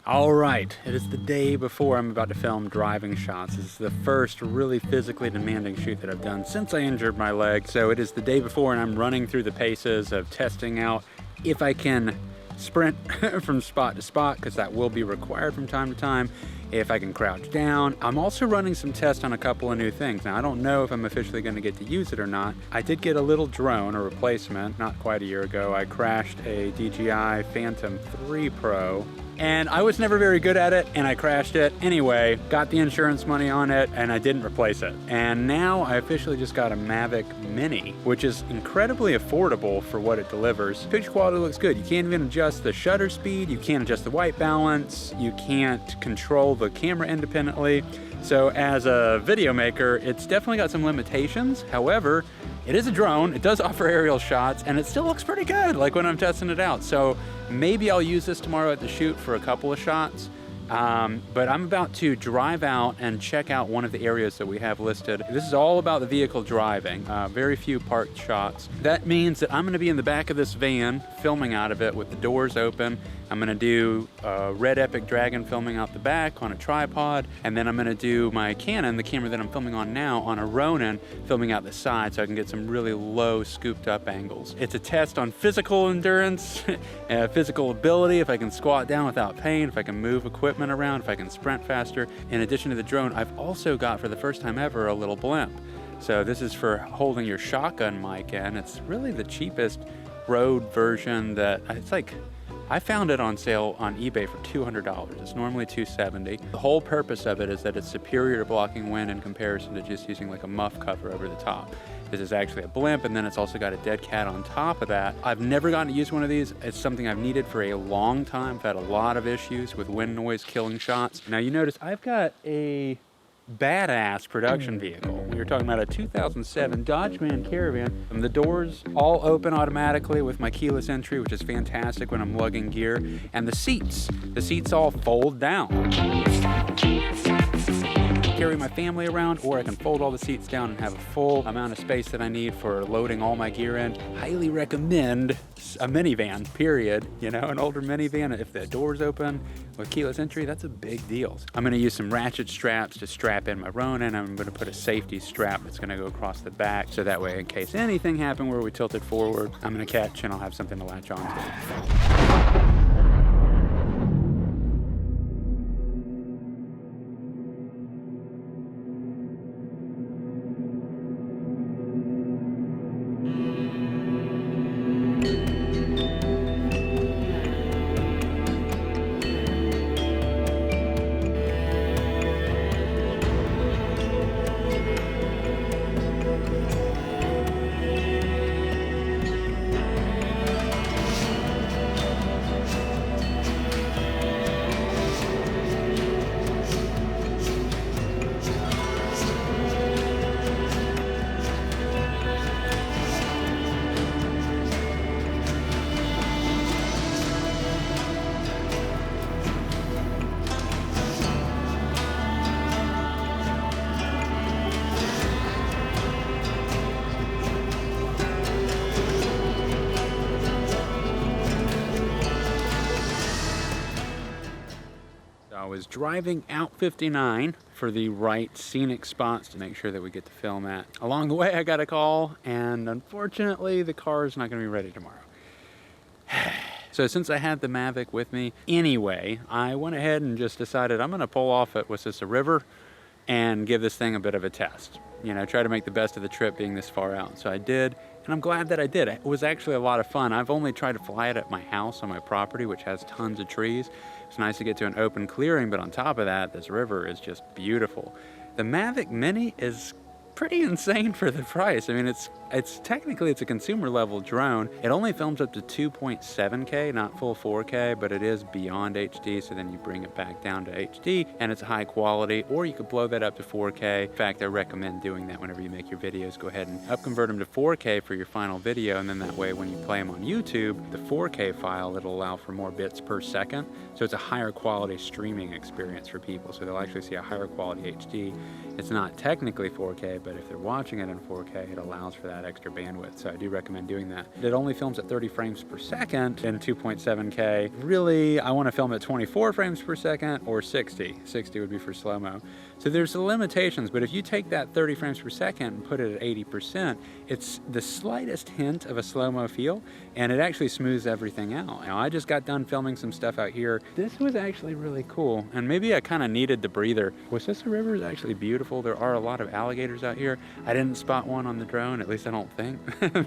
All right, it is the day before I'm about to film driving shots. This is the first really physically demanding shoot that I've done since I injured my leg. So it is the day before and I'm running through the paces of testing out if I can sprint from spot to spot, because that will be required from time to time, if I can crouch down. I'm also running some tests on a couple of new things. Now, I don't know if I'm officially going to get to use it or not. I did get a little drone, a replacement, not quite a year ago. I crashed a DJI Phantom 3 Pro, and I was never very good at it, and I crashed it anyway, got the insurance money on it, and I didn't replace it. And now I officially just got a Mavic Mini, which is incredibly affordable for what it delivers. Picture quality looks good. You can't even adjust the shutter speed, you can't adjust the white balance, you can't control the camera independently. So as a video maker, it's definitely got some limitations. However, it is a drone, it does offer aerial shots, and it still looks pretty good, like when I'm testing it out. So maybe I'll use this tomorrow at the shoot for a couple of shots. But I'm about to drive out and check out one of the areas that we have listed. This is all about the vehicle driving, very few parked shots. That means that I'm gonna be in the back of this van, filming out of it with the doors open. I'm gonna do Red Epic Dragon filming out the back on a tripod, and then I'm gonna do my Canon, the camera that I'm filming on now, on a Ronin, filming out the side so I can get some really low scooped up angles. It's a test on physical endurance, physical ability, if I can squat down without pain, if I can move equipment around, if I can sprint faster. In addition to the drone, I've also got, for the first time ever, a little blimp. So this is for holding your shotgun mic in. It's really the cheapest road version that, it's like, I found it on sale on eBay for $200. It's normally $270. The whole purpose of it is that it's superior to blocking wind in comparison to just using like a muff cover over the top. This is actually a blimp, and then it's also got a dead cat on top of that. I've never gotten to use one of these. It's something I've needed for a long time. I've had a lot of issues with wind noise killing shots. Now you notice I've got a badass production vehicle. We were talking about a 2007 Dodge Ram Caravan. The doors all open automatically with my keyless entry, which is fantastic when I'm lugging gear. And the seats all fold down. Carry my family around, or I can fold all the seats down and have a full amount of space that I need for loading all my gear in. Highly recommend a minivan, period. You know, an older minivan, if the door's open with keyless entry, that's a big deal. I'm gonna use some ratchet straps to strap in my Ronin. I'm gonna put a safety strap that's gonna go across the back, so that way in case anything happened where we tilt it forward, I'm gonna catch and I'll have something to latch on to. I was driving out 59 for the right scenic spots to make sure that we get to film at. Along the way, I got a call, and unfortunately, the car is not going to be ready tomorrow. So since I had the Mavic with me anyway, I went ahead and just decided I'm going to pull off at, was this a river, and give this thing a bit of a test. You know, try to make the best of the trip being this far out. So I did, and I'm glad that I did. It was actually a lot of fun. I've only tried to fly it at my house on my property, which has tons of trees. It's nice to get to an open clearing, but on top of that, this river is just beautiful. The Mavic Mini is pretty insane for the price. I mean, it's technically a consumer level drone. It only films up to 2.7K, not full 4K, but it is beyond HD, so then you bring it back down to HD and it's high quality, or you could blow that up to 4K. In fact, I recommend doing that whenever you make your videos. Go ahead and upconvert them to 4K for your final video, and then that way when you play them on YouTube, the 4K file, it'll allow for more bits per second. So it's a higher quality streaming experience for people. So they'll actually see a higher quality HD. It's not technically 4K, but if they're watching it in 4K, it allows for that that extra bandwidth, so I do recommend doing that. It only films at 30 frames per second in 2.7K. Really, I want to film at 24 frames per second or 60. 60 would be for slow-mo. So there's the limitations, but if you take that 30 frames per second and put it at 80%, it's the slightest hint of a slow-mo feel, and it actually smooths everything out. Now, I just got done filming some stuff out here. This was actually really cool, and maybe I kind of needed the breather. Wississa River is actually beautiful. There are a lot of alligators out here. I didn't spot one on the drone, at least I don't think.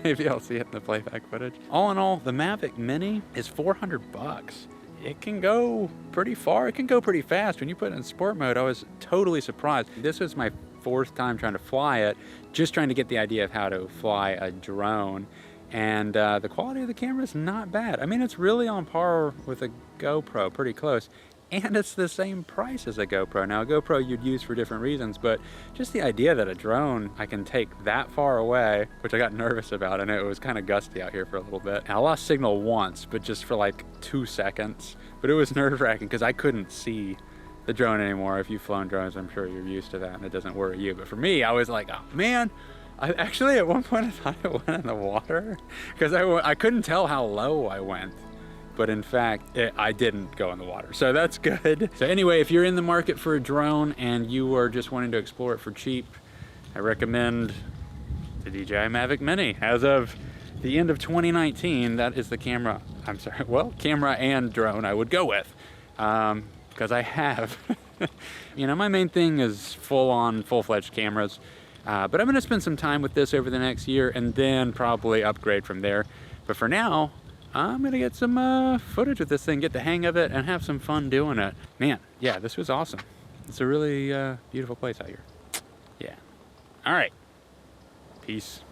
Maybe I'll see it in the playback footage. All in all, the Mavic Mini is 400 bucks. It can go pretty far. It can go pretty fast. When you put it in sport mode, I was totally surprised. This was my 4th time trying to fly it, just trying to get the idea of how to fly a drone. And the quality of the camera is not bad. I mean, it's really on par with a GoPro, pretty close. And it's the same price as a GoPro. Now, a GoPro you'd use for different reasons, but just the idea that a drone I can take that far away, which I got nervous about. I know it was kind of gusty out here for a little bit. And I lost signal once, but just for like 2 seconds. But it was nerve-wracking because I couldn't see the drone anymore. If you've flown drones, I'm sure you're used to that and it doesn't worry you. But for me, I was like, oh man, I actually at one point I thought it went in the water because I couldn't tell how low I went. But in fact, I didn't go in the water, so that's good. So anyway, if you're in the market for a drone and you are just wanting to explore it for cheap, I recommend the DJI Mavic Mini. As of the end of 2019, that is the camera, camera and drone I would go with, because I have. You know, my main thing is full-fledged cameras, but I'm gonna spend some time with this over the next year and then probably upgrade from there. But for now, I'm gonna get some footage with this thing, get the hang of it, and have some fun doing it. Man, yeah, this was awesome. It's a really beautiful place out here. Yeah. All right. Peace.